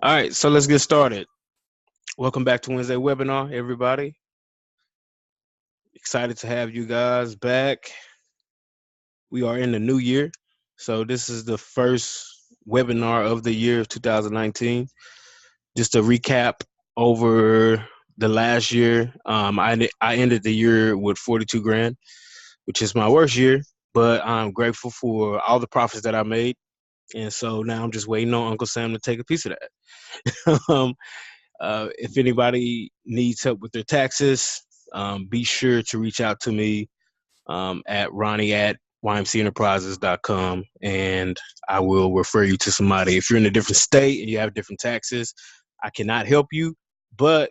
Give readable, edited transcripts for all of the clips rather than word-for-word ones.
All right, so let's get started. Welcome back to Wednesday webinar, everybody. Excited to have you guys back. We are in the new year, so this is the first webinar of the year of 2019. Just to recap over the last year, I ended the year with 42 grand, which is my worst year, but I'm grateful for all the profits that I made. And so now I'm just waiting on Uncle Sam to take a piece of that. If anybody needs help with their taxes, be sure to reach out to me at Ronnie at ymcenterprises.com, and I will refer you to somebody. If you're in a different state and you have different taxes, I cannot help you, but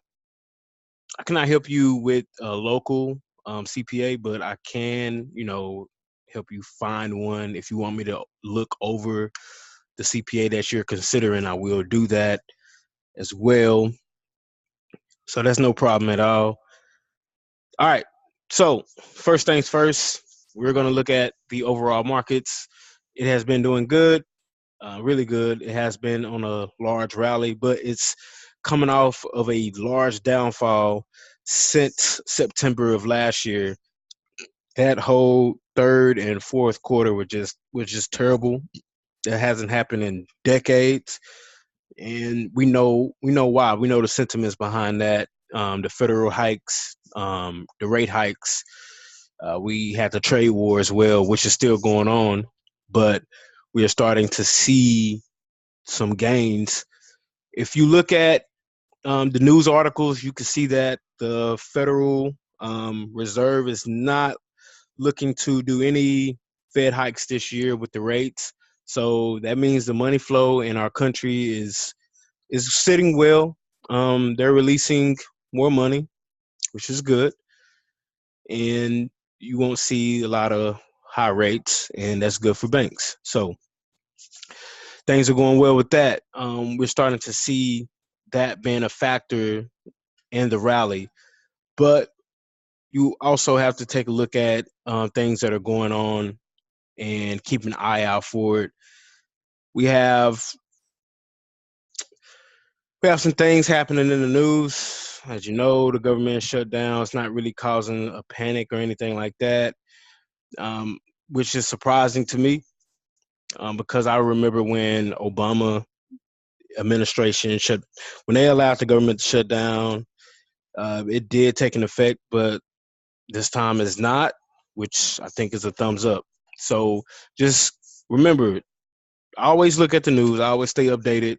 I cannot help you with a local CPA, but I can, help you find one. If you want me to look over the CPA that you're considering, I will do that as well. So that's no problem at all. All right. So first things first, we're going to look at the overall markets. It has been doing good, really good. It has been on a large rally, but it's coming off of a large downfall since September of last year. That whole third and fourth quarter was just terrible. That hasn't happened in decades, and we know why. We know the sentiments behind that. The federal hikes, the rate hikes. We had the trade war as well, which is still going on, but we are starting to see some gains. If you look at the news articles, you can see that the Federal Reserve is not looking to do any Fed hikes this year with the rates. So that means the money flow in our country is sitting well. They're releasing more money, which is good, and you won't see a lot of high rates, and that's good for banks. So things are going well with that. We're starting to see that being a factor in the rally, but you also have to take a look at things that are going on and keep an eye out for it. We have We have some things happening in the news. As you know, the government shut down. It's not really causing a panic or anything like that, um, which is surprising to me because I remember when Obama administration when they allowed the government to shut down, it did take an effect, but this time it's not, which I think is a thumbs up. So just remember, always look at the news. I always stay updated.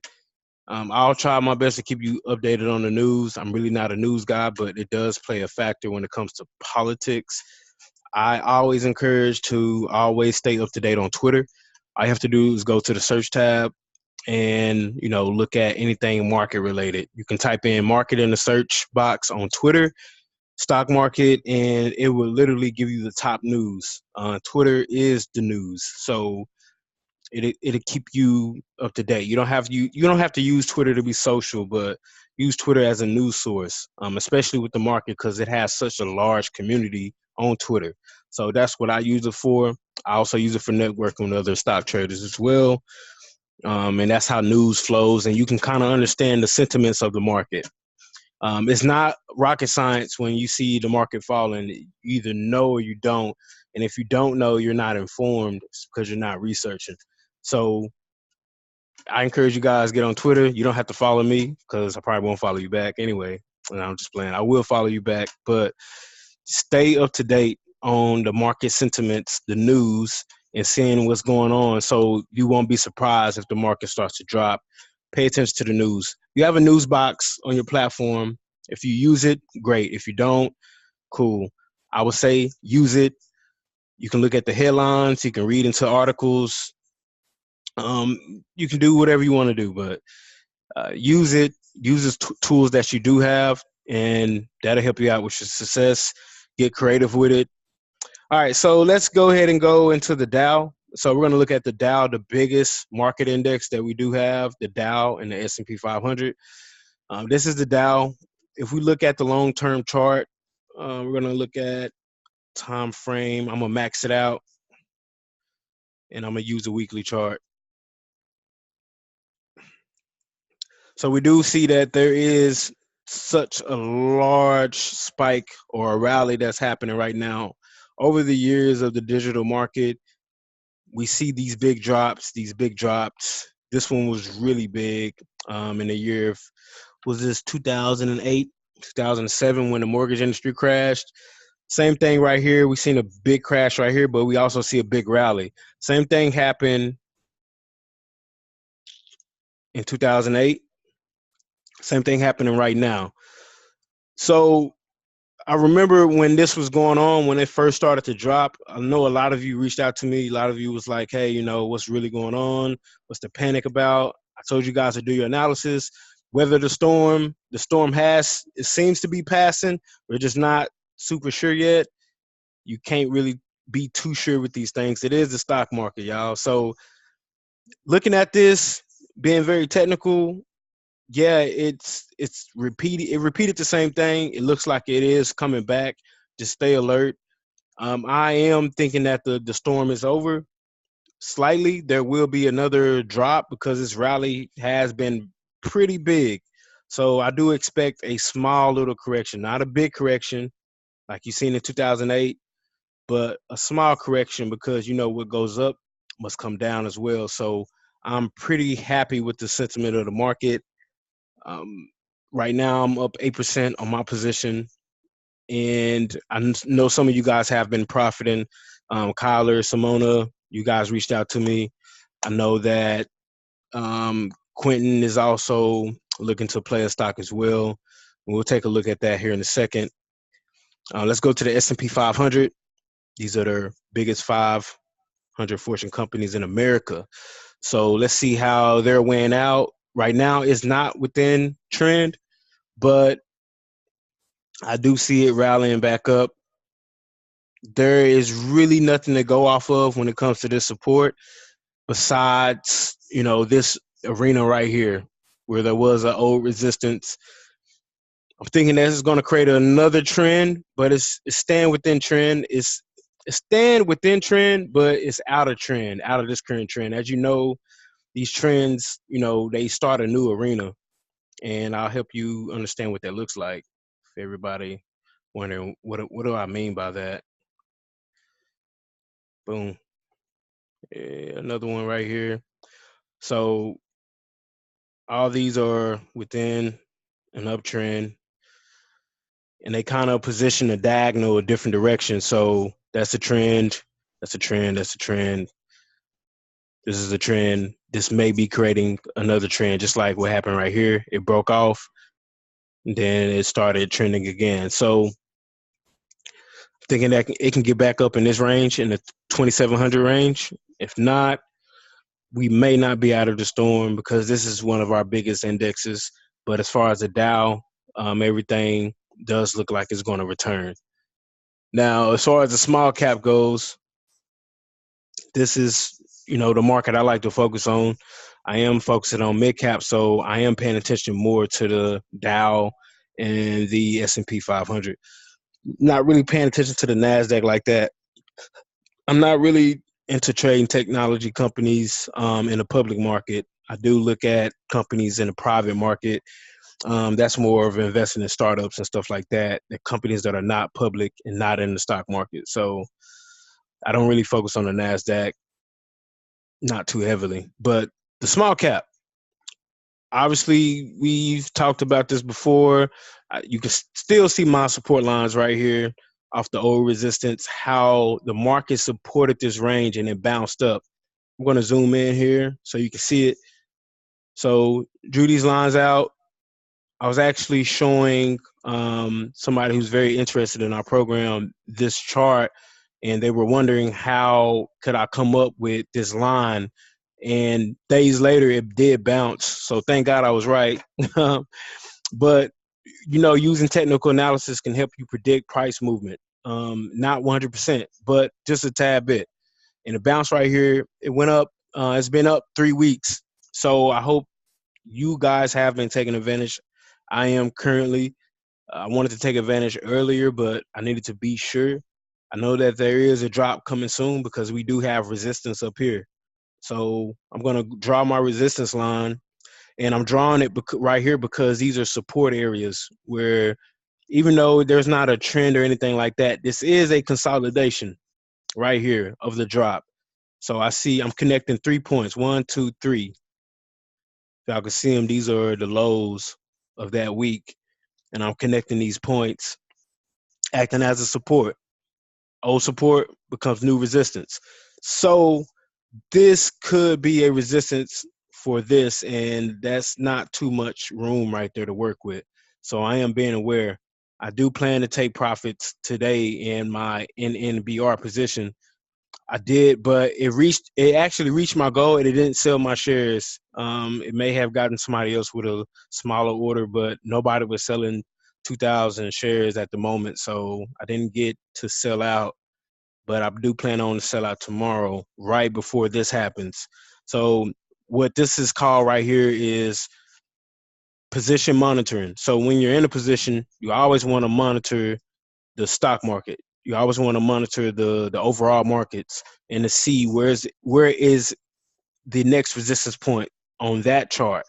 I'll try my best to keep you updated on the news. I'm really not a news guy, but it does play a factor when it comes to politics. I always encourage to always stay up to date on Twitter. All you have to do is go to the search tab and look at anything market related. You can type in market in the search box on Twitter, stock market, and it will literally give you the top news. Twitter is the news, so it'll keep you up to date. You don't have to use Twitter to be social, but use Twitter as a news source, especially with the market because it has such a large community on Twitter. So that's what I use it for. I also use it for networking with other stock traders as well, and that's how news flows, and you can kind of understand the sentiments of the market. It's not rocket science when you see the market falling. You either know or you don't. And if you don't know, you're not informed because you're not researching. So I encourage you guys get on Twitter. You don't have to follow me because I probably won't follow you back anyway. And I'm just playing. I will follow you back, but stay up to date on the market sentiments, the news, and seeing what's going on so you won't be surprised if the market starts to drop. Pay attention to the news. You have a news box on your platform. If you use it, great. If you don't, cool. I would say use it. You can look at the headlines. You can read into articles. You can do whatever you want to do, but use it. Use the tools that you do have, and that'll help you out with your success. Get creative with it. All right, so let's go ahead and go into the Dow. So we're going to look at the Dow, the biggest market index that we do have, the Dow and the S&P 500. This is the Dow. If we look at the long-term chart, we're going to look at time frame. I'm going to max it out, and I'm going to use a weekly chart. So we do see that there is such a large spike or a rally that's happening right now. Over the years of the digital market, we see these big drops, these big drops. This one was really big in the year of, was this 2008, 2007 when the mortgage industry crashed. Same thing right here. We seen a big crash right here, but we also see a big rally. Same thing happened in 2008. Same thing happening right now. So I remember when this was going on, when it first started to drop. I know a lot of you reached out to me. A lot of you was like, hey, what's really going on? What's the panic about? I told you guys to do your analysis. Weather the storm it seems to be passing. We're just not super sure yet. You can't really be too sure with these things. It is the stock market, y'all. So looking at this, being very technical, yeah, it's repeated. It repeated the same thing. It looks like it is coming back. Just stay alert. I am thinking that the storm is over. Slightly, there will be another drop because this rally has been pretty big. So I do expect a small little correction, not a big correction like you seen in 2008, but a small correction because what goes up must come down as well. So I'm pretty happy with the sentiment of the market. Um, right now, I'm up 8% on my position, and I know some of you guys have been profiting. Kyler, Simona, you guys reached out to me. I know that Quentin is also looking to play a stock as well. We'll take a look at that here in a second. Let's go to the S&P 500. These are the biggest 500 Fortune companies in America. So let's see how they're weighing out. Right now, it's not within trend, but I do see it rallying back up. There is really nothing to go off of when it comes to this support besides, this arena right here where there was an old resistance. I'm thinking this is going to create another trend, but it's staying within trend. It's staying within trend, but it's out of trend, out of this current trend. As you know, these trends, they start a new arena, and I'll help you understand what that looks like. For everybody wondering what do I mean by that? Boom. Yeah, another one right here. So all these are within an uptrend, and they kind of position a diagonal a different direction. So that's a trend. That's a trend. That's a trend. This is a trend. This may be creating another trend, just like what happened right here. It broke off, and then it started trending again. So thinking that it can get back up in this range, in the 2,700 range. If not, we may not be out of the storm because this is one of our biggest indexes. But as far as the Dow, everything does look like it's going to return. Now, as far as the small cap goes, this is, the market I like to focus on. I am focusing on mid cap, so I am paying attention more to the Dow and the S&P 500. Not really paying attention to the Nasdaq like that. I'm not really into trading technology companies in the public market. I do look at companies in the private market. That's more of investing in startups and stuff like that. The companies that are not public and not in the stock market. So I don't really focus on the Nasdaq, not too heavily. But the small cap, obviously, we've talked about this before. You can still see my support lines right here off the old resistance, how the market supported this range and it bounced up. I'm going to zoom in here so you can see it. So drew these lines out. I was actually showing somebody who's very interested in our program this chart, and they were wondering how could I come up with this line. And days later, it did bounce. So thank God I was right. But using technical analysis can help you predict price movement. Not 100%, but just a tad bit. And the bounce right here, it went up. It's been up 3 weeks. So I hope you guys have been taking advantage. I am currently. I wanted to take advantage earlier, but I needed to be sure. I know that there is a drop coming soon because we do have resistance up here. So I'm going to draw my resistance line. And I'm drawing it right here because these are support areas where, even though there's not a trend or anything like that, this is a consolidation right here of the drop. So I see I'm connecting 3 points, 1, 2, 3. Y'all can see them. These are the lows of that week. And I'm connecting these points, acting as a support. Old support becomes new resistance. So this could be a resistance for this, and that's not too much room right there to work with. So I am being aware. I do plan to take profits today in my NNBR position. I did, but it actually reached my goal, and it didn't sell my shares. It may have gotten somebody else with a smaller order, but nobody was selling 2,000 shares at the moment, so I didn't get to sell out. But I do plan on to sell out tomorrow, right before this happens. So what this is called right here is position monitoring. So when you're in a position, you always want to monitor the stock market. You always want to monitor the overall markets and to see where is the next resistance point on that chart.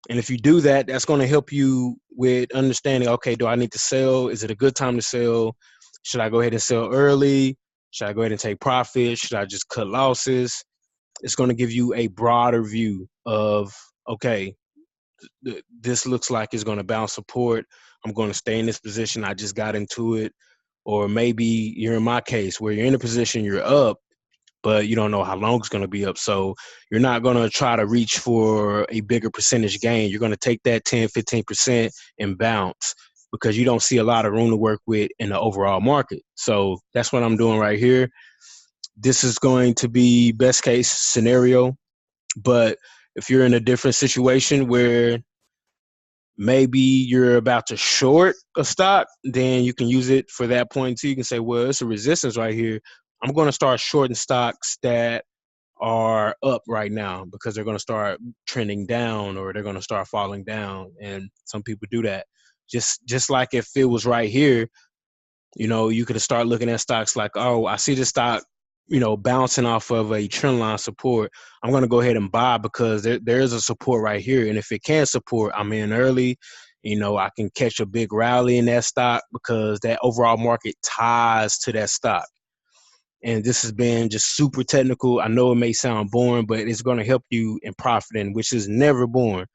And if you do that, that's going to help you with understanding, okay, do I need to sell? Is it a good time to sell? Should I go ahead and sell early? Should I go ahead and take profit? Should I just cut losses? It's going to give you a broader view of, okay, this looks like it's going to bounce support. I'm going to stay in this position. I just got into it. Or maybe you're in my case where you're in a position, you're up, but you don't know how long it's going to be up. So you're not going to try to reach for a bigger percentage gain. You're going to take that 10, 15% and bounce because you don't see a lot of room to work with in the overall market. So that's what I'm doing right here. This is going to be best case scenario. But if you're in a different situation where maybe you're about to short a stock, then you can use it for that point too. You can say, well, it's a resistance right here. I'm going to start shorting stocks that are up right now because they're going to start trending down or they're going to start falling down. And some people do that. Just like if it was right here, you could start looking at stocks like, oh, I see this stock, bouncing off of a trend line support. I'm going to go ahead and buy because there's a support right here. And if it can support, I'm in early. I can catch a big rally in that stock because that overall market ties to that stock. And this has been just super technical. I know it may sound boring, but it's going to help you in profiting, which is never boring.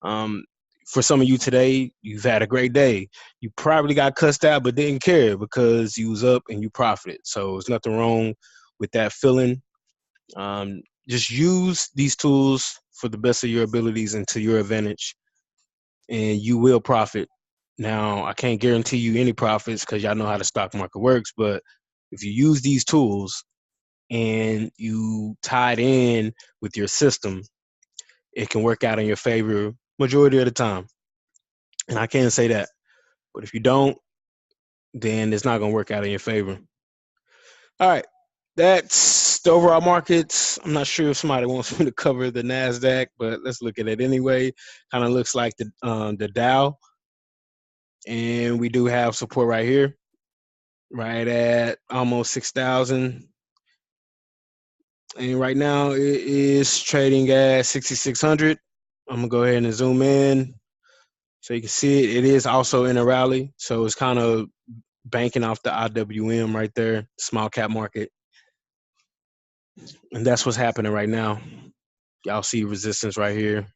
Um, for some of you today, you've had a great day. You probably got cussed out, but didn't care because you was up and you profited. So there's nothing wrong with that feeling. Just use these tools for the best of your abilities and to your advantage, and you will profit. Now, I can't guarantee you any profits because y'all know how the stock market works, but if you use these tools and you tie it in with your system, it can work out in your favor majority of the time. And I can't say that. But if you don't, then it's not going to work out in your favor. All right. That's the overall markets. I'm not sure if somebody wants me to cover the NASDAQ, but let's look at it anyway. Kind of looks like the Dow. And we do have support right here, right at almost 6,000. And right now it is trading at 6,600. I'm going to go ahead and zoom in so you can see it. It is also in a rally. So it's kind of banking off the IWM right there, small cap market. And that's what's happening right now. Y'all see resistance right here.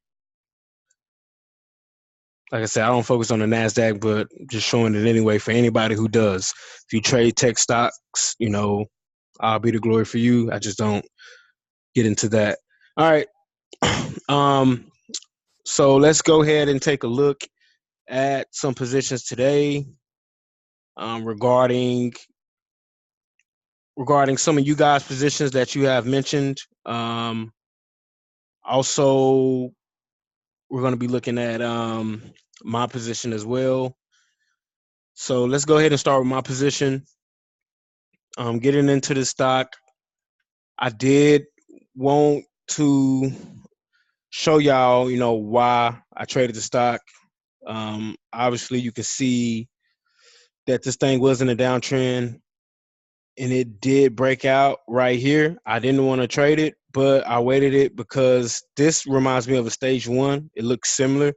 Like I said, I don't focus on the NASDAQ, but just showing it anyway for anybody who does. If you trade tech stocks, I'll be the glory for you. I just don't get into that. All right. So let's go ahead and take a look at some positions today regarding some of you guys' positions that you have mentioned. Also, we're going to be looking at my position as well. So let's go ahead and start with my position. Getting into the stock, I did want to show y'all, why I traded the stock. Obviously, you can see that this thing was in a downtrend, and it did break out right here. I didn't want to trade it, but I waited it because this reminds me of a stage one. It looks similar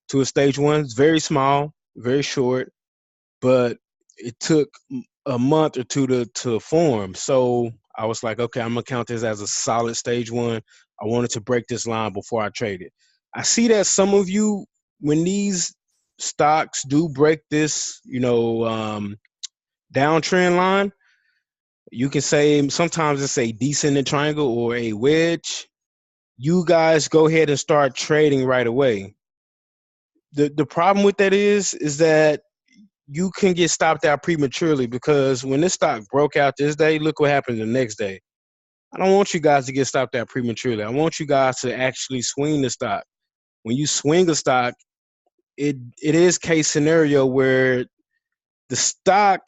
to a stage one. It's very small, very short, but it took a month or two to form. So I was like, okay, I'm gonna count this as a solid stage one. I wanted to break this line before I trade it. I see that some of you, when these stocks do break this, downtrend line, you can say sometimes it's a descending triangle or a wedge. You guys go ahead and start trading right away. The problem with that is that you can get stopped out prematurely, because when this stock broke out this day, look what happened the next day. I don't want you guys to get stopped out prematurely. I want you guys to actually swing the stock. When you swing a stock, it is case scenario where the stock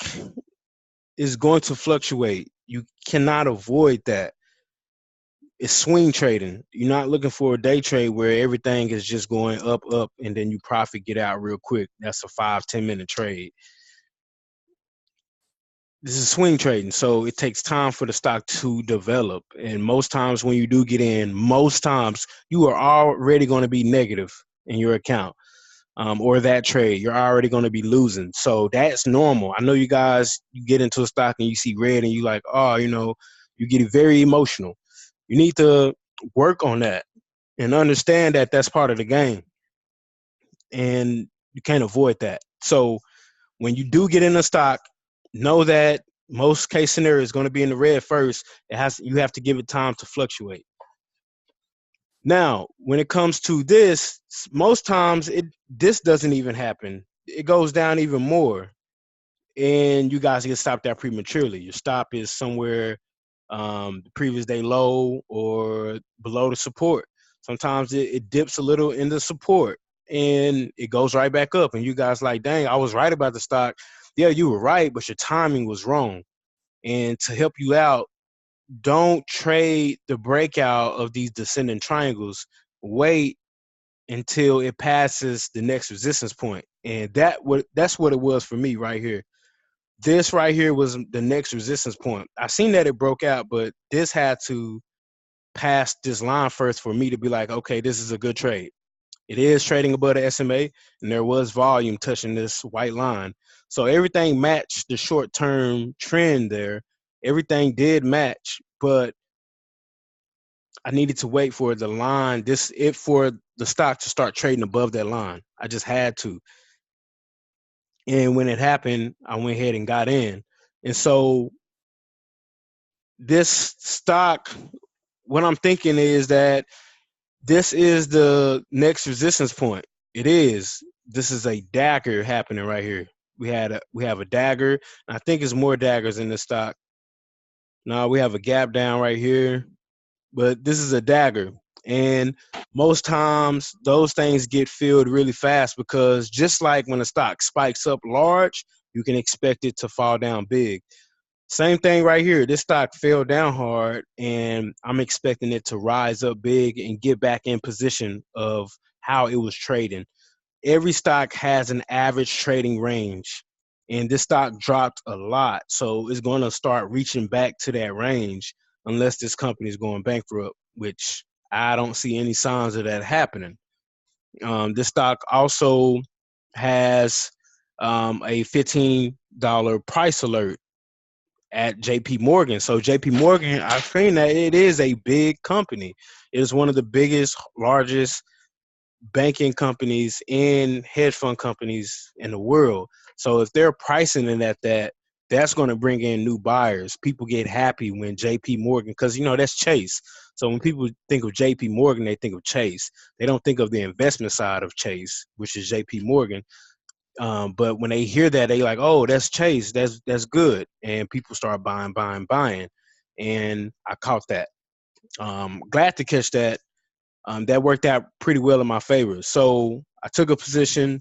is going to fluctuate. You cannot avoid that. It's swing trading. You're not looking for a day trade where everything is just going up, up, and then you profit, get out real quick. That's a 5-10 minute trade. This is swing trading, so it takes time for the stock to develop. And most times when you do get in, most times you are already going to be negative in your account, or that trade. You're already going to be losing. So that's normal. I know you guys, you get into a stock and you see red and you like, oh, you get very emotional. You need to work on that and understand that that's part of the game. And you can't avoid that. So when you do get in a stock, know that most case scenario is going to be in the red first. You have to give it time to fluctuate. Now, when it comes to this, most times this doesn't even happen. It goes down even more, and you guys get stopped out prematurely. Your stop is somewhere the previous day low or below the support. Sometimes it dips a little in the support and it goes right back up. And you guys like, dang, I was right about the stock. Yeah, you were right, but your timing was wrong. And to help you out, don't trade the breakout of these descending triangles. Wait until it passes the next resistance point. And that's what it was for me right here. This right here was the next resistance point. I seen that it broke out, but this had to pass this line first for me to be like, okay, this is a good trade. It is trading above the SMA, and there was volume touching this white line. So everything matched the short-term trend there. Everything did match, but I needed to wait for the line, for the stock to start trading above that line. I just had to. And when it happened, I went ahead and got in. And so this stock, what I'm thinking is that this is the next resistance point. It is. This is a dagger happening right here. We have a dagger. And I think it's more daggers in the stock. Now we have a gap down right here, but this is a dagger. And most times those things get filled really fast, because just like when a stock spikes up large, you can expect it to fall down big. Same thing right here. This stock fell down hard, and I'm expecting it to rise up big and get back in position of how it was trading. Every stock has an average trading range, and this stock dropped a lot. So it's going to start reaching back to that range unless this company is going bankrupt, which I don't see any signs of that happening. This stock also has a $15 price alert at JP Morgan. So JP Morgan, I've seen that it is a big company. It is one of the biggest, largest banking companies and hedge fund companies in the world. So if they're pricing it at that, that's going to bring in new buyers. People get happy when JP Morgan, because that's Chase. So when people think of JP Morgan, they think of Chase. They don't think of the investment side of Chase, which is JP Morgan. But when they hear that, they like, oh, that's Chase. That's good. And people start buying, buying, buying. And I caught that. Glad to catch that. That worked out pretty well in my favor. So I took a position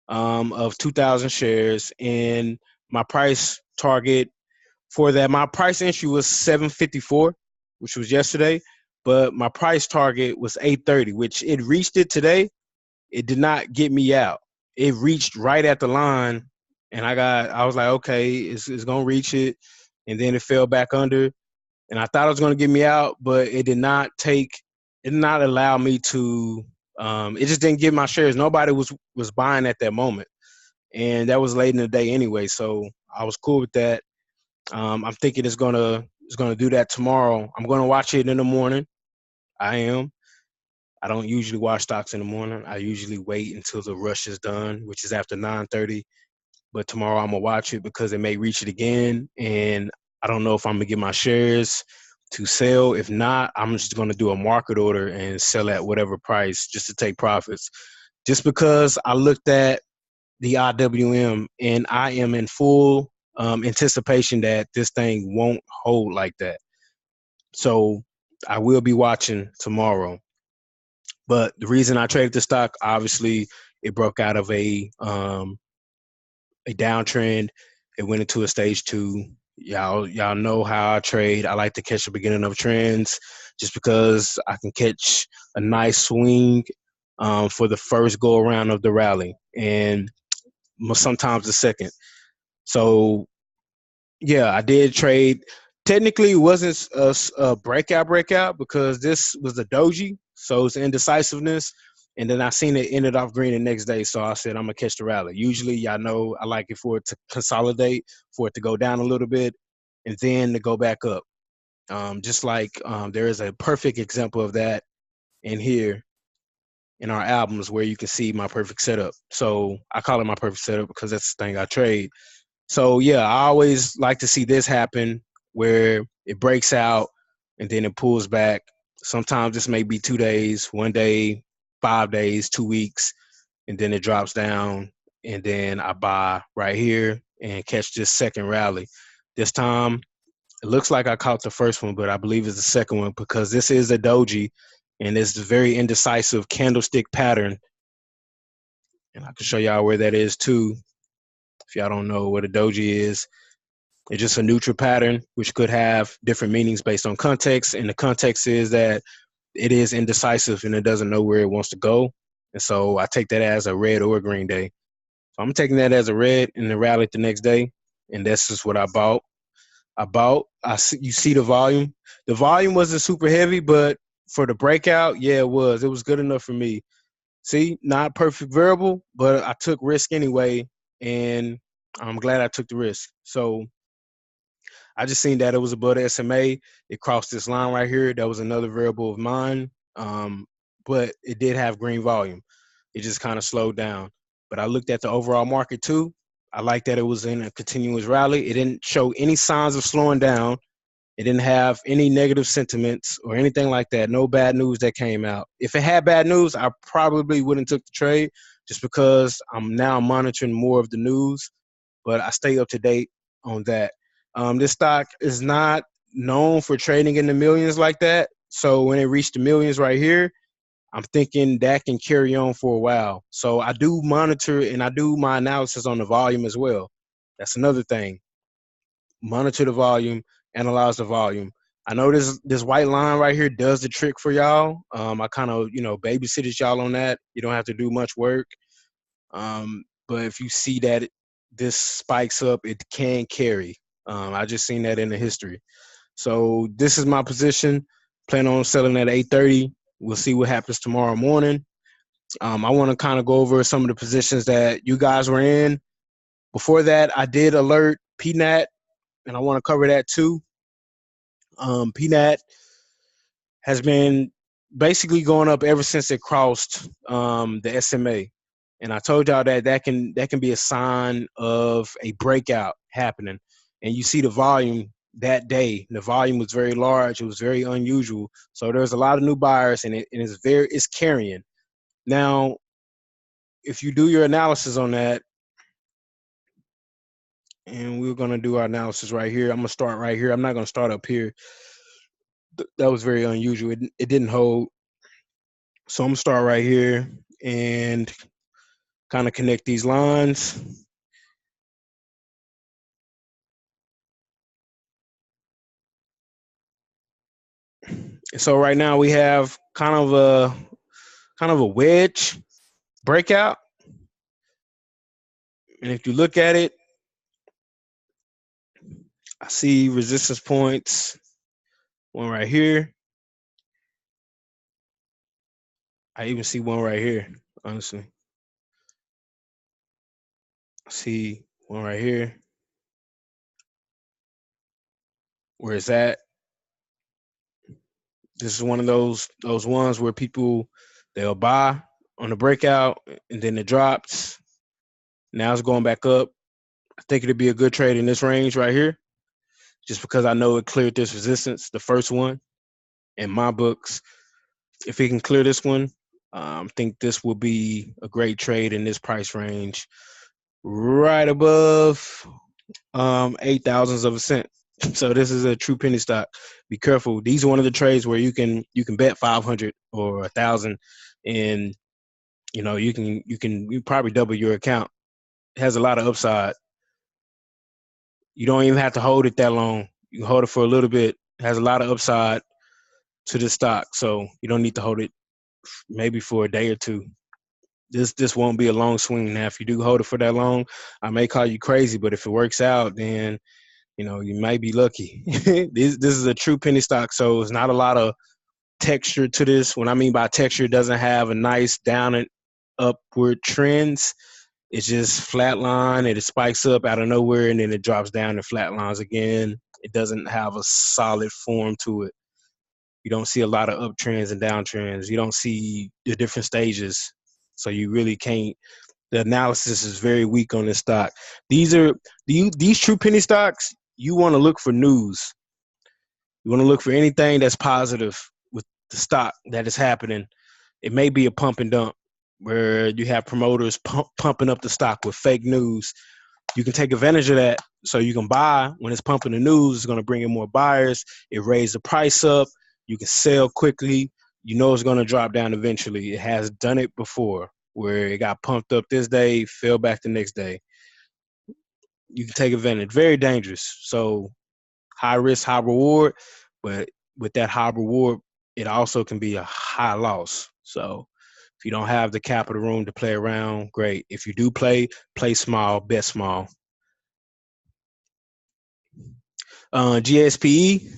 of 2,000 shares, and my price target for that, my price entry was 754, which was yesterday, but my price target was 830, which it reached it today. It did not get me out. It reached right at the line, and I was like, okay, it's gonna reach it, and then it fell back under. and I thought it was going to get me out, but it did not allow me to. It just didn't give my shares. Nobody was buying at that moment, and that was late in the day anyway. So I was cool with that. I'm thinking it's gonna do that tomorrow. I'm gonna watch it in the morning. I am. I don't usually watch stocks in the morning. I usually wait until the rush is done, which is after 9:30. But tomorrow I'm gonna watch it because it may reach it again, and I don't know if I'm gonna get my shares to sell. If not, I'm just gonna do a market order and sell at whatever price just to take profits. Just because I looked at the IWM and I am in full anticipation that this thing won't hold like that. So I will be watching tomorrow. But the reason I traded the stock, obviously, it broke out of a downtrend. It went into a stage two. Y'all know how I trade. I like to catch the beginning of trends just because I can catch a nice swing for the first go around of the rally and sometimes the second. So yeah, I did trade. Technically, it wasn't a breakout because this was a doji, so it's indecisiveness. And then I seen it ended off green the next day, so I said I'm gonna catch the rally. Usually, y'all know I like it for it to consolidate, for it to go down a little bit, and then to go back up. Just like there is a perfect example of that in here in our albums where you can see my perfect setup. So I call it my perfect setup because that's the thing I trade. So yeah, I always like to see this happen where it breaks out and then it pulls back. Sometimes this may be 2 days, 1 day, 5 days, 2 weeks, and then it drops down. And then I buy right here and catch this second rally. This time it looks like I caught the first one, but I believe it's the second one because this is a doji and it's a very indecisive candlestick pattern. And I can show y'all where that is too. If y'all don't know what a doji is, it's just a neutral pattern, which could have different meanings based on context. And the context is that it is indecisive and it doesn't know where it wants to go. And so I take that as a red or a green day. So I'm taking that as a red and then rallied the next day. And that's just what I bought. You see the volume. The volume wasn't super heavy, but for the breakout, yeah, it was. It was good enough for me. See, not perfect variable, but I took risk anyway. And I'm glad I took the risk. So I just seen that it was above the SMA. It crossed this line right here. That was another variable of mine. But it did have green volume. It just kind of slowed down. But I looked at the overall market too. I like that it was in a continuous rally. It didn't show any signs of slowing down. It didn't have any negative sentiments or anything like that. No bad news that came out. If it had bad news, I probably wouldn't took the trade just because I'm now monitoring more of the news. But I stay up to date on that. This stock is not known for trading in the millions like that. So when it reached the millions right here, I'm thinking that can carry on for a while. So I do monitor and I do my analysis on the volume as well. That's another thing. Monitor the volume, analyze the volume. I know this white line right here does the trick for y'all. I kind of babysitted y'all on that. You don't have to do much work. But if you see that this spikes up, it can carry. I just seen that in the history. So this is my position. Plan on selling at 8:30. We'll see what happens tomorrow morning. I want to kind of go over some of the positions that you guys were in. Before that, I did alert PNAT, and I want to cover that too. PNAT has been basically going up ever since it crossed the SMA. And I told y'all that that can be a sign of a breakout happening. And you see the volume that day. The volume was very large. It was very unusual. So there's a lot of new buyers, and it's carrying. Now, if you do your analysis on that, and we're gonna do our analysis right here. I'm gonna start right here. I'm not gonna start up here. That was very unusual. It didn't hold. So I'm gonna start right here and kind of connect these lines. So right now we have kind of a wedge breakout. And if you look at it, I see resistance points one right here. I even see one right here, honestly. I see one right here. Where it's at. This is one of those ones where people they'll buy on the breakout and then it drops. Now it's going back up. I think it'd be a good trade in this range right here, just because I know it cleared this resistance, the first one in my books. If it can clear this one, I think this will be a great trade in this price range, right above 8 thousandths of a cent. So this is a true penny stock. Be careful. These are one of the trades where you can bet 500 or 1,000, and you probably double your account. It has a lot of upside. You don't even have to hold it that long. You can hold it for a little bit. It has a lot of upside to the stock, so you don't need to hold it maybe for a day or two. This won't be a long swing. Now, if you do hold it for that long, I may call you crazy, but if it works out, then you might be lucky. This is a true penny stock, so it's not a lot of texture to this. What I mean by texture, it doesn't have a nice down and upward trends. It's just flat line. It spikes up out of nowhere and then it drops down and flat lines again. It doesn't have a solid form to it. You don't see a lot of uptrends and downtrends. You don't see the different stages. So you really can't. The analysis is very weak on this stock. These true penny stocks. You want to look for news. You want to look for anything that's positive with the stock that is happening. It may be a pump and dump where you have promoters pumping up the stock with fake news. You can take advantage of that. So you can buy when it's pumping the news. It's going to bring in more buyers. It raises the price up. You can sell quickly. You know it's going to drop down eventually. It has done it before where it got pumped up this day, fell back the next day. You can take advantage. Very dangerous. So high risk, high reward. But with that high reward, it also can be a high loss. So if you don't have the capital room to play around, great. If you do play small, bet small. GSPE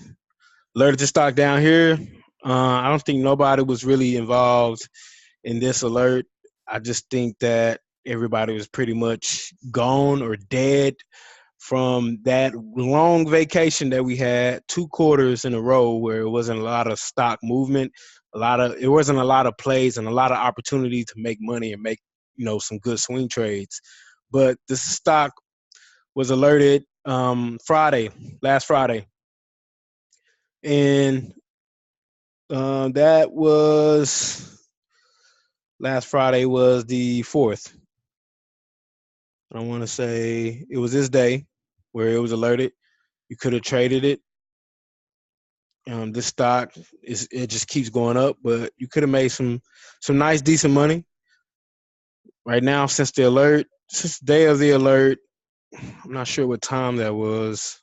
alerted the stock down here. I don't think nobody was really involved in this alert. I just think that everybody was pretty much gone or dead from that long vacation that we had, 2 quarters in a row where it wasn't a lot of stock movement, it wasn't a lot of plays and a lot of opportunity to make money and make some good swing trades. But the stock was alerted last Friday, and that was last Friday was the 4th. I want to say it was this day where it was alerted. You could have traded it. This stock it just keeps going up, but you could have made some nice decent money right now since the day of the alert. I'm not sure what time that was.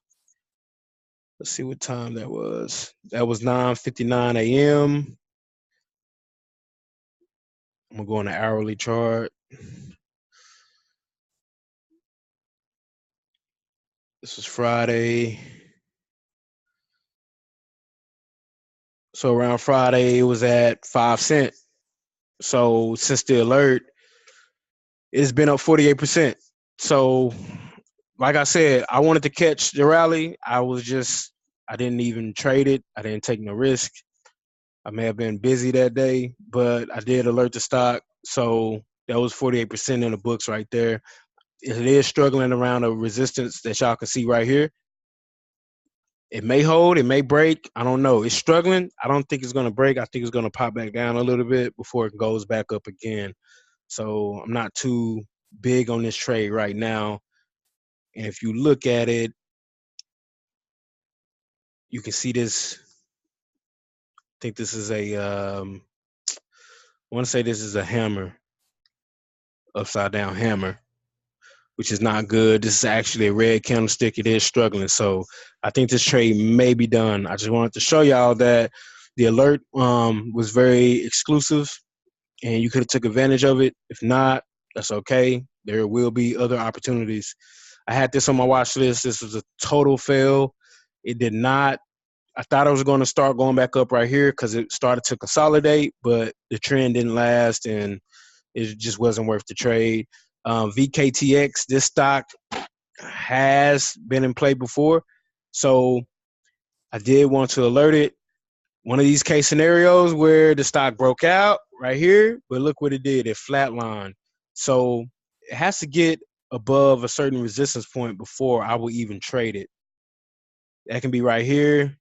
Let's see what time that was. That was 9:59 a.m. I'm gonna go on the hourly chart. This was Friday. So around Friday, it was at 5 cents. So since the alert, it's been up 48%. So, like I said, I wanted to catch the rally. I didn't even trade it. I didn't take no risk. I may have been busy that day, but I did alert the stock. So that was 48% in the books right there. It is struggling around a resistance that y'all can see right here. It may hold, it may break. I don't know. It's struggling. I don't think it's going to break. I think it's going to pop back down a little bit before it goes back up again. So I'm not too big on this trade right now. And if you look at it, you can see this. I think this is I want to say this is a hammer, upside down hammer, which is not good. This is actually a red candlestick. It is struggling. So I think this trade may be done. I just wanted to show y'all that the alert was very exclusive and you could have took advantage of it. If not, that's okay. There will be other opportunities. I had this on my watch list. This was a total fail. It did not. I thought I was going to start going back up right here because it started to consolidate, but the trend didn't last and it just wasn't worth the trade. VKTX, this stock has been in play before, so I did want to alert it. One of these case scenarios where the stock broke out right here, but look what it did. It flatlined. So it has to get above a certain resistance point before I will even trade it. That can be right here.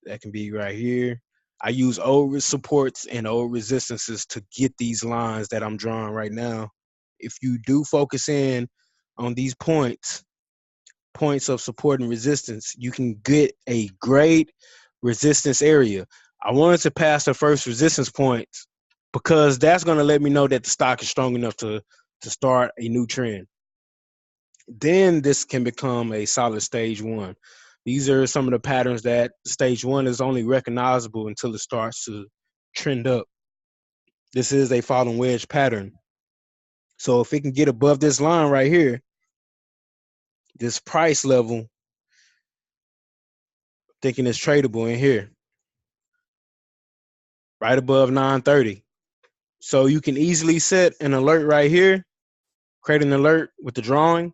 That can be right here. I use old supports and old resistances to get these lines that I'm drawing right now. If you do focus in on these points of support and resistance, you can get a great resistance area. I wanted to pass the first resistance point because that's going to let me know that the stock is strong enough to start a new trend. Then this can become a solid stage one. These are some of the patterns that stage one is only recognizable until it starts to trend up. This is a falling wedge pattern. So if it can get above this line right here, this price level, thinking it's tradable in here, right above 930. So you can easily set an alert right here, create an alert with the drawing,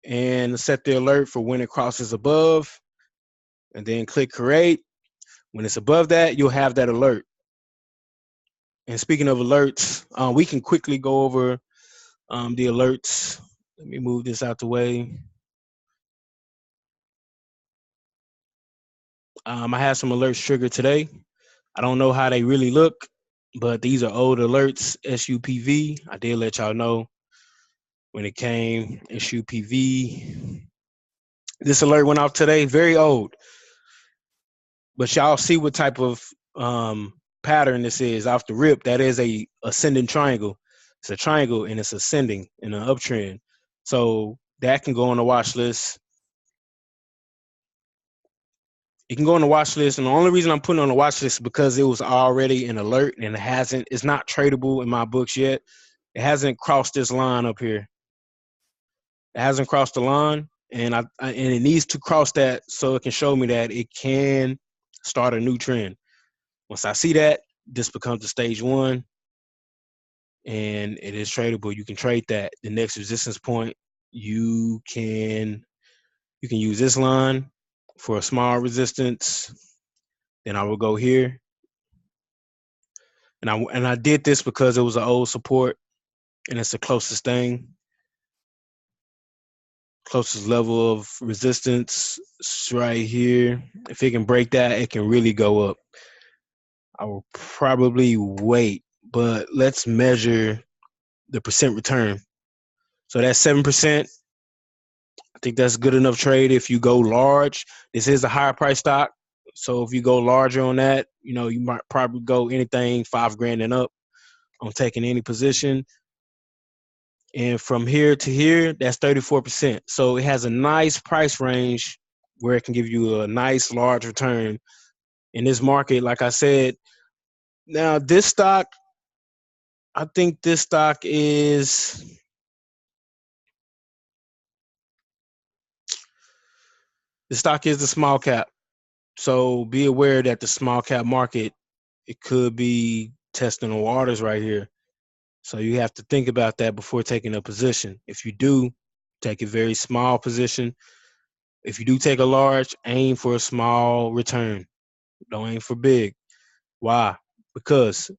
and set the alert for when it crosses above, and then click create. When it's above that, you'll have that alert. And speaking of alerts, we can quickly go over the alerts. Let me move this out the way. I have some alerts triggered today. I don't know how they really look, but these are old alerts, SUPV. I did let y'all know when it came, SUPV. This alert went off today, very old. But y'all see what type of pattern this is off the rip. That is a ascending triangle. It's a triangle and it's ascending in an uptrend. So that can go on the watch list. It can go on the watch list, and the only reason I'm putting it on the watch list is because it was already an alert and it's not tradable in my books yet. It hasn't crossed this line up here. It hasn't crossed the line, and it needs to cross that so it can show me that it can start a new trend. Once I see that, this becomes the stage one, and it is tradable. You can trade that. The next resistance point, you can use this line for a small resistance. Then I will go here, and I did this because it was an old support, and it's the closest thing, closest level of resistance right here. If it can break that, it can really go up. I will probably wait, but let's measure the percent return. So that's 7%. I think that's good enough trade if you go large. This is a higher price stock. So if you go larger on that, you might probably go anything $5,000 and up on taking any position. And from here to here, that's 34%. So it has a nice price range where it can give you a nice large return in this market. Like I said, now this stock, I think this stock is the small cap. So be aware that the small cap market, it could be testing the waters right here. So you have to think about that before taking a position. If you do, take a very small position. If you do take a large, aim for a small return. Don't aim for big. Why? Because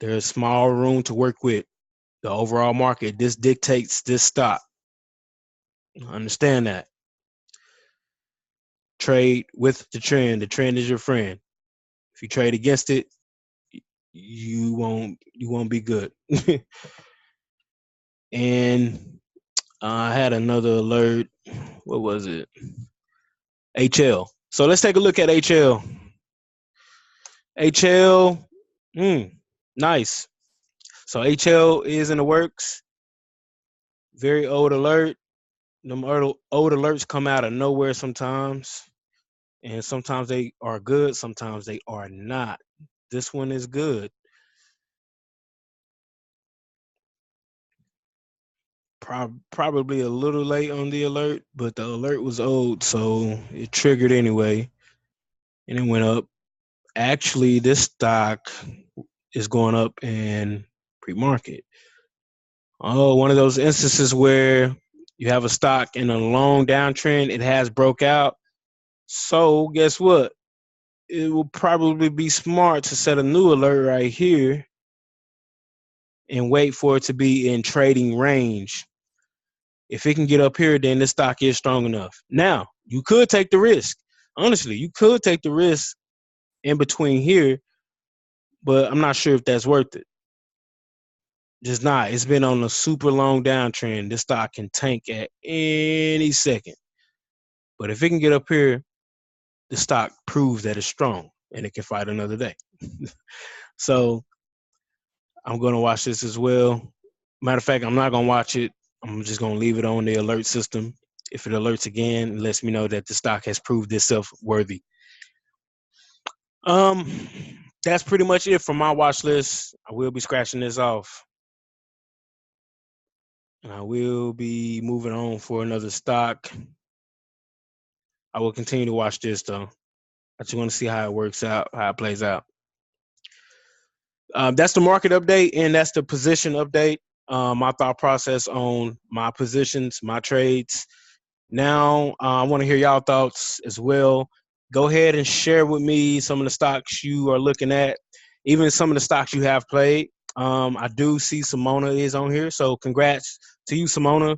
there's small room to work with. The overall market, this dictates this stock. Understand that. Trade with the trend. The trend is your friend. If you trade against it, you won't be good. And I had another alert. What was it? HL. So let's take a look at HL. HL, nice. So HL is in the works. Very old alert. Them old alerts come out of nowhere sometimes. And sometimes they are good, sometimes they are not. This one is good. Probably a little late on the alert, but the alert was old, so it triggered anyway. and it went up. Actually, this stock is going up in pre-market. Oh, one of those instances where you have a stock in a long downtrend, it has broke out. So guess what? It will probably be smart to set a new alert right here and wait for it to be in trading range. If it can get up here, then this stock is strong enough. Now, you could take the risk. Honestly, you could take the risk in between here, but I'm not sure if that's worth it. Just not. It's been on a super long downtrend. This stock can tank at any second. But if it can get up here, the stock proves that it's strong and it can fight another day. So I'm going to watch this as well. Matter of fact, I'm not going to watch it. I'm just going to leave it on the alert system. If it alerts again, it lets me know that the stock has proved itself worthy. Um, that's pretty much it for my watch list. I will be scratching this off. And I will be moving on for another stock. I will continue to watch this though. I just want to see how it works out, how it plays out. That's the market update and that's the position update. My thought process on my positions, my trades. Now, I want to hear y'all thoughts as well. Go ahead and share with me some of the stocks you are looking at, even some of the stocks you have played. I do see Simona is on here, so congrats to you, Simona,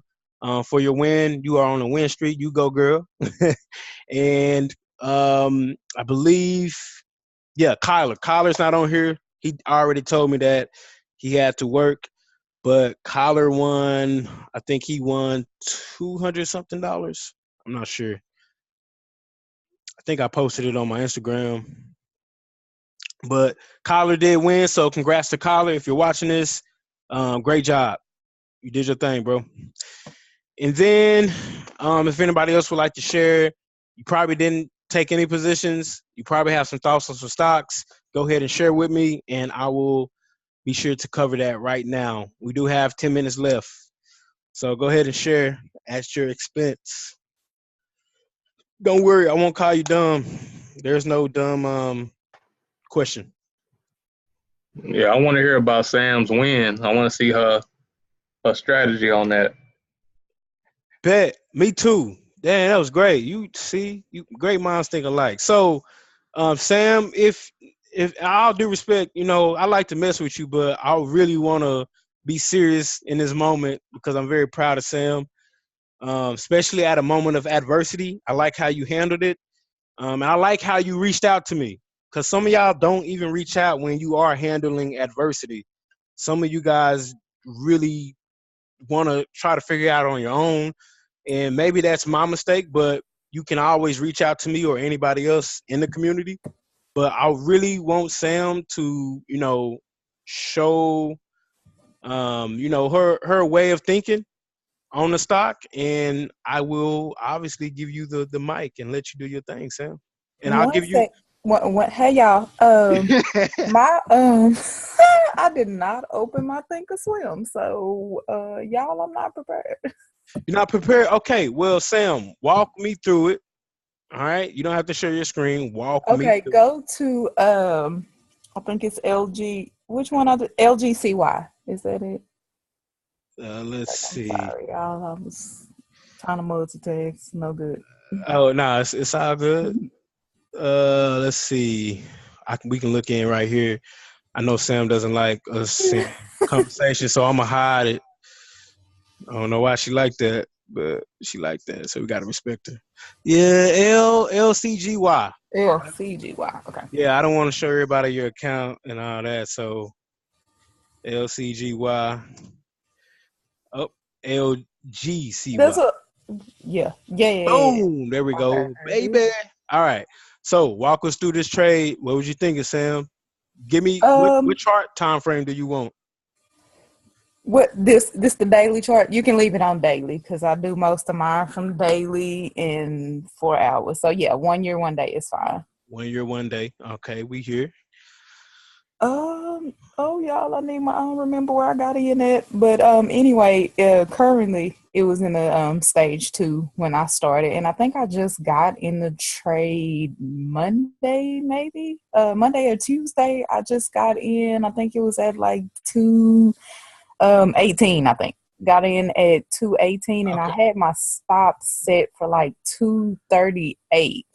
for your win. You are on a win streak. You go, girl. And I believe, yeah, Kyler. Kyler's not on here. He already told me that he had to work, but Kyler won. I think he won $200 something. I'm not sure. I think I posted it on my Instagram. But Kyler did win, so congrats to Kyler. If you're watching this, great job. You did your thing, bro. And then, if anybody else would like to share, you probably didn't take any positions. You probably have some thoughts on some stocks. Go ahead and share with me, and I will be sure to cover that right now. We do have 10 minutes left. So go ahead and share at your expense. Don't worry, I won't call you dumb. There's no dumb question. Yeah, I want to hear about Sam's win. I want to see her strategy on that. Bet. Me too. Damn, that was great. You see, you great minds think alike. So, Sam, if all due respect, I like to mess with you, but I really want to be serious in this moment because I'm very proud of Sam, especially at a moment of adversity. I like how you handled it. And I like how you reached out to me because some of y'all don't even reach out when you are handling adversity. Some of you guys really want to try to figure it out on your own. And maybe that's my mistake, but you can always reach out to me or anybody else in the community. But I really want Sam to, show, her way of thinking on the stock, and I will obviously give you the mic and let you do your thing, Sam. And I'll One give you. sec. Hey y'all. My I did not open my Thinkorswim, so y'all, I'm not prepared. You're not prepared? Okay, well, Sam, walk me through it. All right, you don't have to share your screen. Walk me Okay, through it. go to I think it's LG. Which one? LGCY. Is that it? Let's I'm see. sorry, y'all. I was trying to multitask. No good. Oh no, it's all good. Let's see. We can look in right here. I know Sam doesn't like us seeing conversation, so I'm gonna hide it. I don't know why she like that, but she like that, so we gotta respect her. Yeah, LCGY. LCGY. Okay. Yeah, I don't want to show everybody your account and all that, so LCGY. Oh, That's LGCY. what. Yeah. Yeah. Yeah. Yeah. Boom. There we go, Okay. baby. All right. So walk us through this trade. What was you thinking, Sam? Give me what Um. chart time frame do you want? What this the daily chart? You can leave it on daily because I do most of mine from daily in 4 hours. So yeah, 1 year, 1 day is fine. 1 year, 1 day. Okay, we here. Y'all, I don't remember where I got in at, but anyway, currently it was in the stage 2 when I started, and I think I just got in the trade Monday, maybe Monday or Tuesday. I just got in. I think it was at like 2:18. I think got in at 2:18, and I Okay. had my stop set for like 2:38.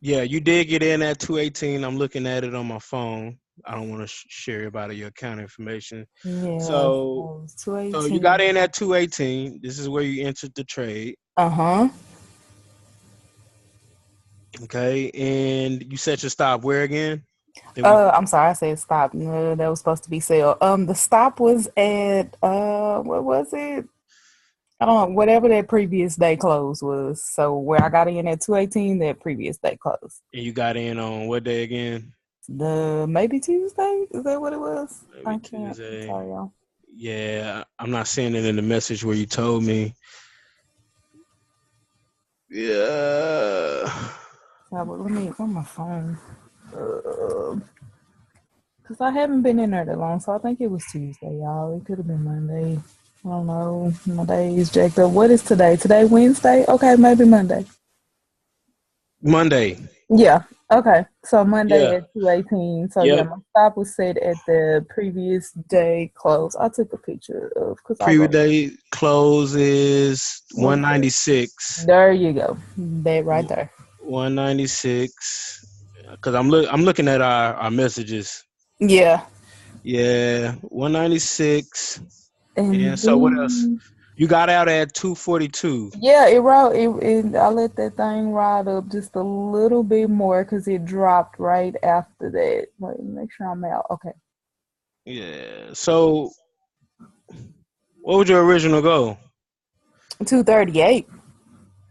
Yeah, you did get in at 2:18. I'm looking at it on my phone. I don't want to share about your account information. Yeah, So, so so you got 2:18. in at 2:18. This is where you entered the trade. Uh-huh. Okay, and you set your stop where again? Then we I'm sorry, I said stop. No, that was supposed to be sale. The stop was at what was it? I don't know, whatever that previous day close was. So where I got in at 2:18, that previous day closed. and you got in on what day again? The maybe Tuesday? Is that what it was? Maybe I can't. I'm Tuesday. sorry, y'all. Yeah, I'm not seeing it in the message where you told me. Yeah. Sorry, but let me on my phone. Cause I haven't been in there that long, so I think it was Tuesday, y'all. It could have been Monday. I don't know. My day is jacked up. What is today? Today Wednesday? Okay, maybe Monday. Monday. Yeah. Okay. So Monday Yeah. at 2:18. So yeah, Yep. my stop was set at the previous day close. I took a picture of because I Previous wrote day close is what's that? 196. There you go. That right there. 196. Because I'm looking at our messages. Yeah. Yeah, 196. And And so what else? then You got out at 2:42. yeah, it wrote it, I let that thing ride up just a little bit more because it dropped right after that. Wait, make sure I'm out. Okay. Yeah. So what was your original goal? 2:38.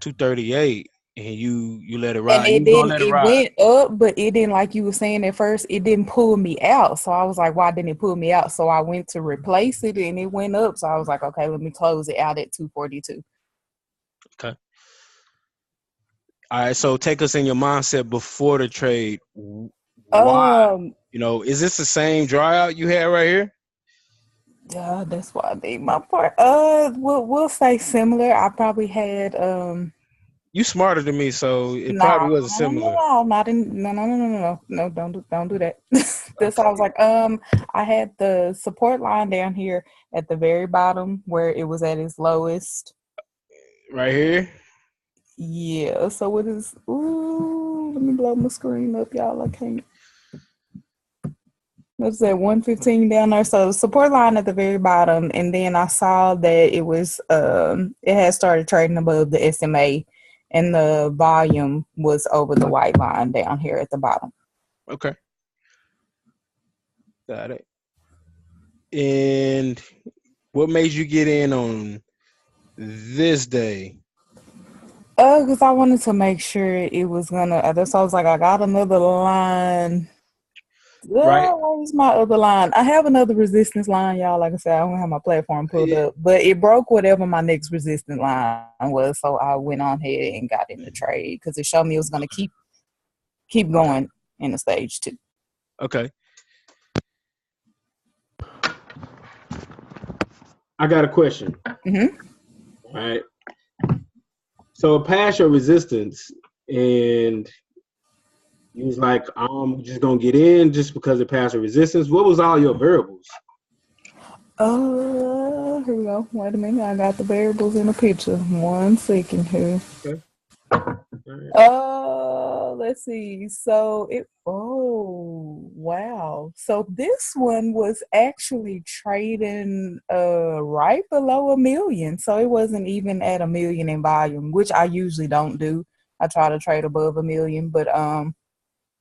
238. And you let it And ride. You it was gonna didn't, let it it ride. went up, but it didn't, like you were saying at first, it didn't pull me out. So I was like, why didn't it pull me out? So I went to replace it and it went up. So I was like, okay, let me close it out at 2:42. Okay. All right. So take us in your mindset before the trade. Why? Um, Is this the same dry out you had right here? yeah, that's why I need my part. We'll say similar. I probably had You smarter than me, so it nah, probably wasn't no, no, no, similar. no, not in, no, no, no, no, no, no, no, don't do that. That's why I was Okay. like, I had the support line down here at the very bottom where it was at its lowest. Right here. Yeah, so what is, ooh, let me blow my screen up, y'all. I can't. What's that, 115 down there? So the support line at the very bottom, and then I saw that it had started trading above the SMA, and the volume was over the white line down here at the bottom. Okay. Got it. And what made you get in on this day? Because I wanted to make sure it was gonna. That's why I was like, I got another line. Right? Where's my other line? I have another resistance line, y'all. Like I said, I don't have my platform pulled Yeah. up, but it broke whatever my next resistance line was. So I went on ahead and got in the trade because it showed me it was gonna keep Okay. going in the stage 2. Okay. I got a question. Mm-hmm. All right. So past your resistance, and you was like, I'm just gonna get in just because it passed your resistance. What was all your variables? Here we go. Wait a minute. I got the variables in the picture. 1 second here. Okay. All right. Let's see. So wow. So this one was actually trading right below 1 million. So it wasn't even at 1 million in volume, which I usually don't do. I try to trade above 1 million, but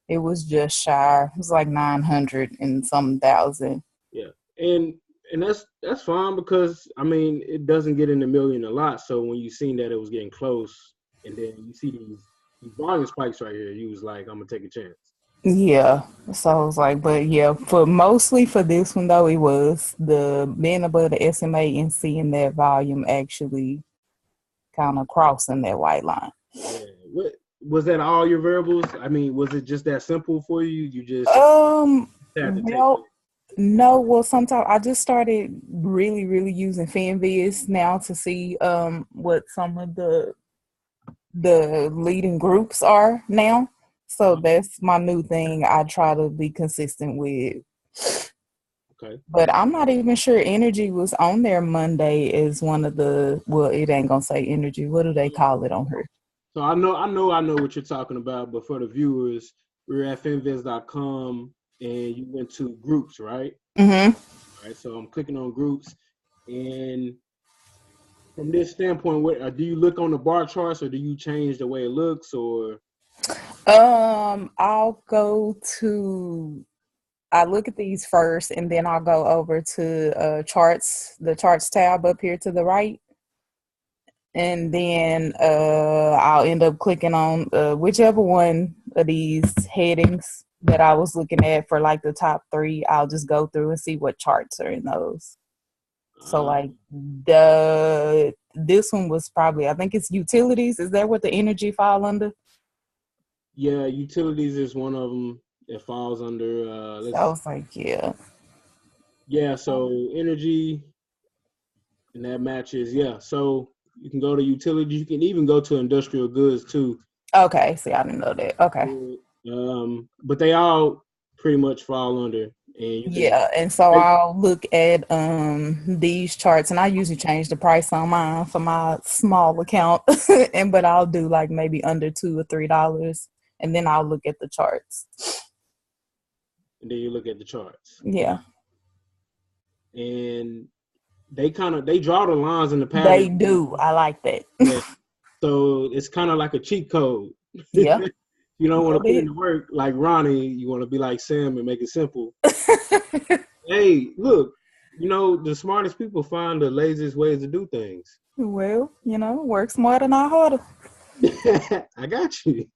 it was just shy. It was like 900 and some thousand. Yeah. And that's fine because I mean it doesn't get in the million a lot. So when you seen that it was getting close, and then you see these volume spikes right here, you was like, I'm gonna take a chance. Yeah. So I was like, but yeah, mostly for this one though, it was the being above the SMA and seeing that volume actually kind of crossing that white line. Yeah. What was that? All your variables? I mean, was it just that simple for you? You just Um, have to take Well, no. Well, sometimes I just started really using FanViz now to see what some of the leading groups are now. So that's my new thing. I try to be consistent with. Okay. But I'm not even sure Energy was on there Monday as one of the. Well, it ain't gonna say Energy. What do they call it on her? So I know what you're talking about, but for the viewers, we're at finviz.com and you went to groups, right? Mm-hmm. All right. So I'm clicking on groups, and from this standpoint, what do you look on the bar charts, or do you change the way it looks, or? I'll go to. I look at these first, and then I'll go over to charts, the charts tab up here to the right, and then I'll end up clicking on whichever one of these headings that I was looking at for like the top 3. I'll just go through and see what charts are in those. So like this one was probably, I think it's utilities. Is that what the energy fall under? Yeah, utilities is one of them that falls under. So I was like, yeah. Yeah, so energy, and that matches. Yeah, so you can go to utilities. You can even go to industrial goods too. Okay, see, I didn't know that. Okay. But they all pretty much fall under. And you can, Yeah, and so I'll look at these charts, and I usually change the price on mine for my small account, but I'll do like maybe under $2 or $3, and then I'll look at the charts. And then you look at the charts. Yeah, and they draw the lines in the pattern. They do. I like that. Yeah. So it's kind of like a cheat code. Yeah. You don't want to put in the work like Ronnie. You want to be like Sam and make it simple. Hey, look, the smartest people find the laziest ways to do things. Well, work smarter, not harder. I got you.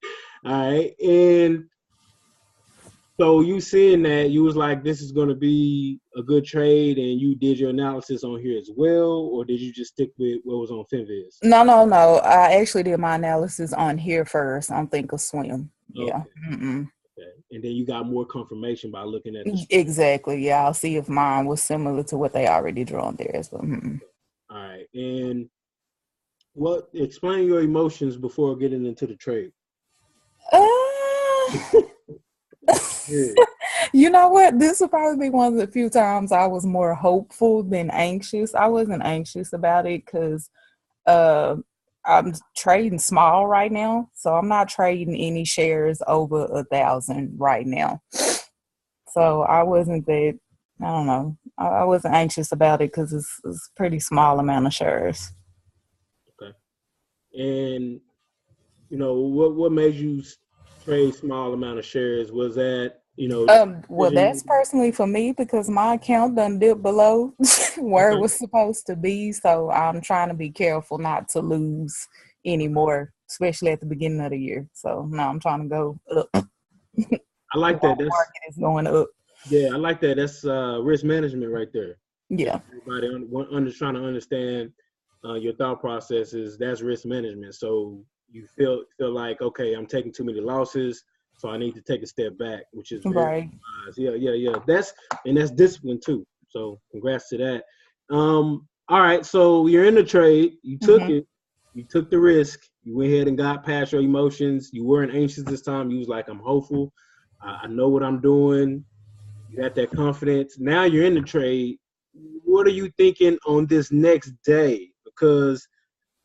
All right. And so you seeing that, you was like, this is going to be a good trade, and you did your analysis on here as well, or did you just stick with what was on FinViz? No. I actually did my analysis on here first on Thinkorswim. Yeah. Okay. Okay. And then you got more confirmation by looking at the Exactly. Yeah, I'll see if mine was similar to what they already drew on theirs. But All right. And explain your emotions before getting into the trade. You know what? This will probably be one of the few times I was more hopeful than anxious. I wasn't anxious about it because I'm trading small right now, so I'm not trading any shares over 1,000 right now. So I wasn't that. I don't know. I wasn't anxious about it because it's a pretty small amount of shares. Okay. And what made you trade small amount of shares? Was that well, that's personally for me because my account done dipped below where it was supposed to be. So I'm trying to be careful not to lose anymore, especially at the beginning of the year. So now I'm trying to go up. I like that. The market is going up. Yeah, I like that. That's risk management right there. Yeah. Everybody trying to understand your thought processes. That's risk management. So you feel like, okay, I'm taking too many losses, so I need to take a step back, which is very wise. Yeah. That's discipline too. So congrats to that. All right, so you're in the trade. You took it. You took the risk. You went ahead and got past your emotions. You weren't anxious this time. You was like, I'm hopeful. I know what I'm doing. You got that confidence. Now you're in the trade. What are you thinking on this next day? Because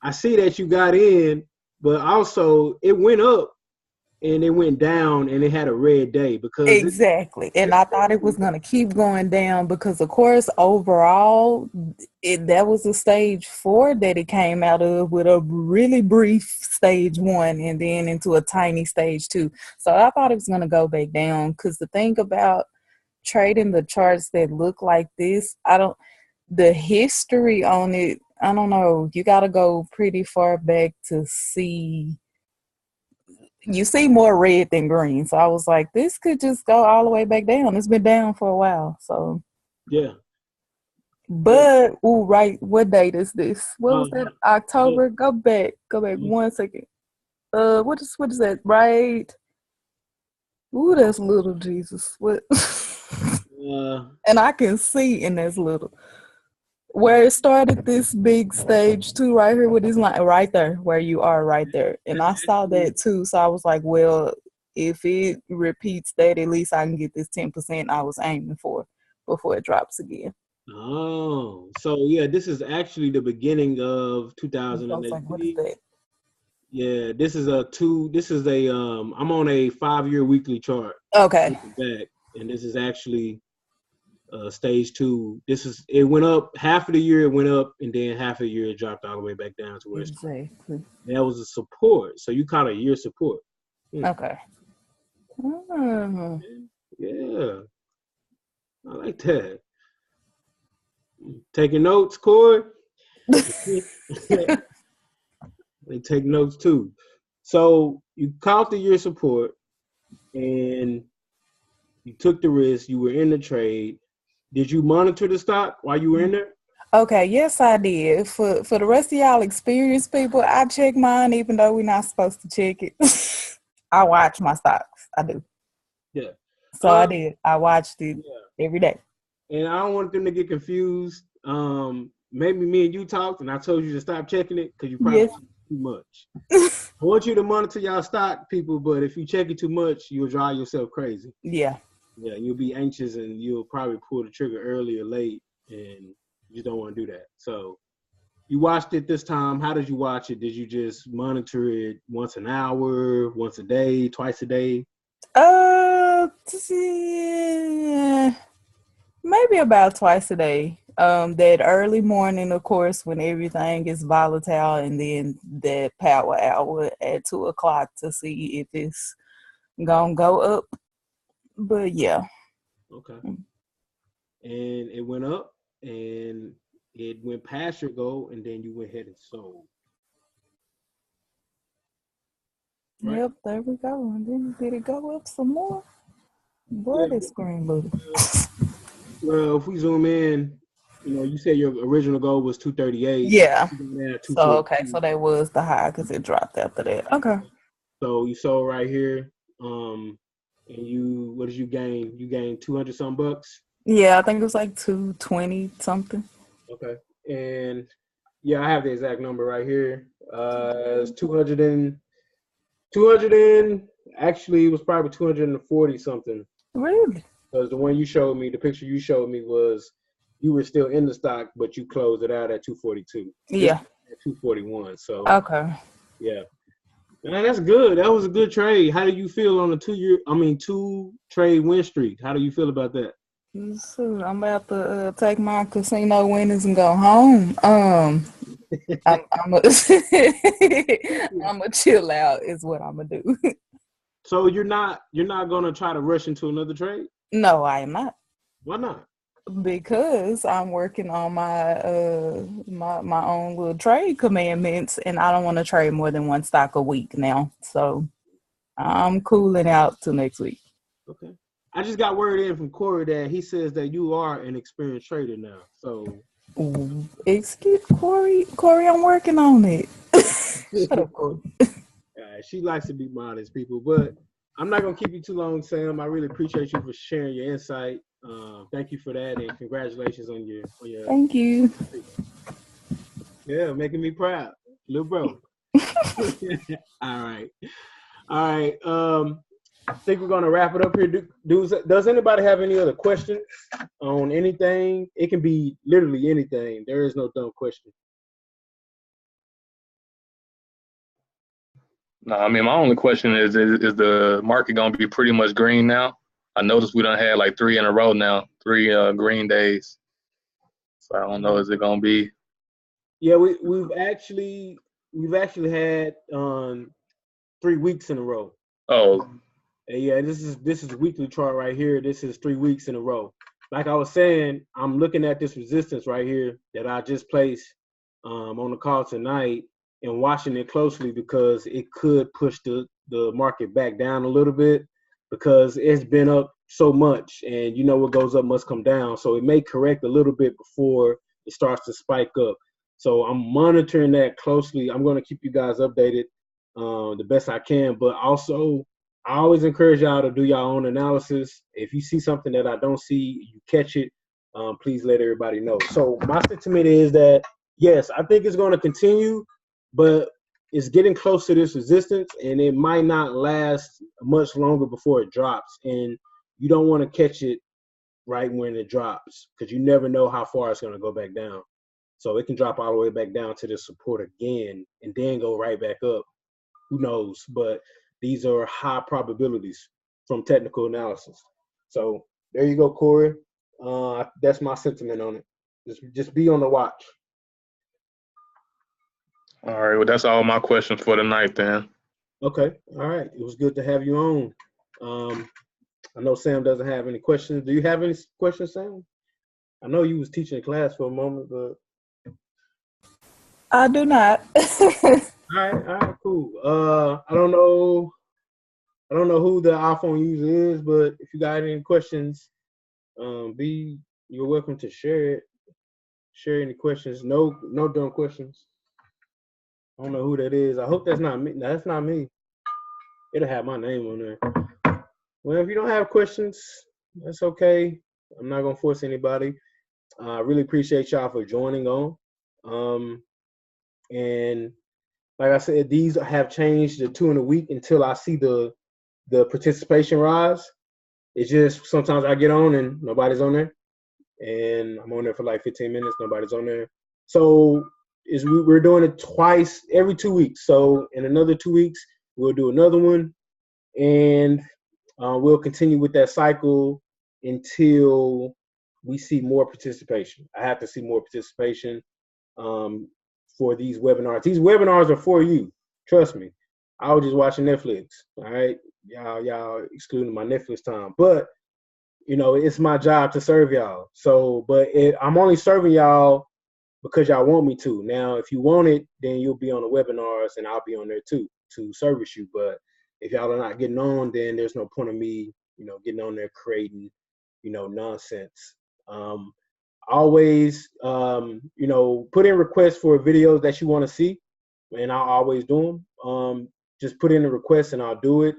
I see that you got in, but also it went up and it went down and it had a red day because exactly. And I thought it was going to keep going down because, of course, overall, that was a stage 4 that it came out of with a really brief stage 1 and then into a tiny stage 2. So I thought it was going to go back down because the thing about trading the charts that look like this, the history on it, I don't know. You got to go pretty far back to see. You see more red than green. So I was like, this could just go all the way back down. It's been down for a while. So yeah. But right, what date is this? What was that? October? Go back 1 second. What is that? Right. Ooh, that's little Jesus. What And I can see in this little where it started this big stage two right here with this line right there where you are right there. And I saw that too. So I was like, well, if it repeats that, at least I can get this 10% I was aiming for before it drops again. Oh, so yeah, this is actually the beginning of I was like, what is 2018. that? Yeah, I'm on a 5-year weekly chart. Okay. Looking back, and this is actually stage two. It went up half of the year, it went up, and then half of the year it dropped all the way back down to where it's Exactly. that was a support. So you caught a year support. Okay. Yeah. I like that. Taking notes, Corey? They take notes too. So you caught the year support and you took the risk, you were in the trade. Did you monitor the stock while you were in there? Okay, yes, I did. For the rest of y'all experienced people, I check mine even though we're not supposed to check it. I watch my stocks. I do. Yeah. So I did. I watched it every day. And I don't want them to get confused. Maybe me and you talked and I told you to stop checking it because you probably check too much. I want you to monitor y'all stock, people, but if you check it too much, you'll drive yourself crazy. Yeah. Yeah, you'll be anxious and you'll probably pull the trigger early or late, and you don't want to do that. So you watched it this time. How did you watch it? Did you just monitor it once an hour, once a day, twice a day? Maybe about twice a day. That early morning, of course, when everything is volatile, and then that power hour at 2:00 to see if it's gonna go up. But yeah. Okay. And it went up, and it went past your goal, and then you went ahead and sold. Right? Yep, there we go. And then did it go up some more? Boy, this screen little. Well, if we zoom in, you said your original goal was 238. Yeah. So that was the high because it dropped after that. Okay. So you sold right here. And what did you gain? You gained 200 some bucks? Yeah, I think it was like 220 something. Okay. And yeah, I have the exact number right here. It's 200 actually it was probably 240 something. Really? Because the one you showed me, the picture you showed me was you were still in the stock, but you closed it out at 242. Yeah. At 241. So okay. Yeah. Man, that's good. That was a good trade. How do you feel on a 2-trade win streak? How do you feel about that? So I'm about to take my casino winnings and go home. I'm gonna chill out is what I'm gonna do. So you're not gonna try to rush into another trade? No, I am not. Why not? Because I'm working on my my own little trade commandments, and I don't want to trade more than one stock a week now. So I'm cooling out till next week. Okay. I just got word in from Corey that he says that you are an experienced trader now. So excuse Corey, I'm working on it. Shut up, Corey. She likes to be modest, people, but I'm not gonna keep you too long, Sam. I really appreciate you for sharing your insight. Thank you for that, and congratulations on your. Thank you. Yeah, making me proud, little bro. All right. I think we're gonna wrap it up here. Does anybody have any other questions on anything? It can be literally anything. There is no dumb question. No, I mean, my only question is the market going to be pretty much green now? I noticed we done had like 3 in a row now, 3 green days. So I don't know, is it going to be? Yeah, we've actually had 3 weeks in a row. Oh. Yeah, this is a weekly chart right here. This is 3 weeks in a row. Like I was saying, I'm looking at this resistance right here that I just placed on the call tonight and watching it closely because it could push the market back down a little bit because it's been up so much, and what goes up must come down. So it may correct a little bit before it starts to spike up. So I'm monitoring that closely. I'm going to keep you guys updated the best I can, but also I always encourage y'all to do your own analysis. If you see something that I don't see, you catch it. Please let everybody know. So my sentiment is that yes, I think it's going to continue, but it's getting close to this resistance, and it might not last much longer before it drops. And you don't want to catch it right when it drops because you never know how far it's going to go back down. So it can drop all the way back down to the support again and then go right back up. Who knows? But these are high probabilities from technical analysis. So there you go, Corey. That's my sentiment on it. Just be on the watch. All right. Well, that's all my questions for tonight, then. Okay. All right. It was good to have you on. I know Sam doesn't have any questions. Do you have any questions, Sam? I know you was teaching class for a moment, but I do not. all right, cool. I don't know who the iPhone user is, but if you got any questions, you're welcome to share it. Share any questions. No dumb questions. I don't know who that is. I hope that's not me. No, that's not me. It'll have my name on there. Well, if you don't have questions, that's okay. I'm not gonna force anybody. I really appreciate y'all for joining on. And like I said, these have changed to 2 in a week until I see the participation rise. It's just sometimes I get on and nobody's on there, and I'm on there for like 15 minutes. Nobody's on there. So we're doing it twice every 2 weeks. So in another 2 weeks, we'll do another one, and we'll continue with that cycle until we see more participation. I have to see more participation for these webinars. These webinars are for you. Trust me. I was just watching Netflix. All right, y'all excluding my Netflix time, but it's my job to serve y'all. So, but I'm only serving y'all because y'all want me to. Now, if you want it, then you'll be on the webinars, and I'll be on there too to service you. But if y'all are not getting on, then there's no point of me, getting on there creating, nonsense. Always, put in requests for videos that you want to see, and I'll always do them. Just put in a request, and I'll do it.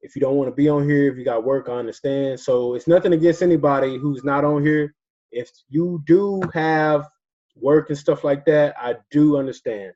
If you don't want to be on here, if you got work, I understand. So it's nothing against anybody who's not on here. If you do have work and stuff like that, I do understand.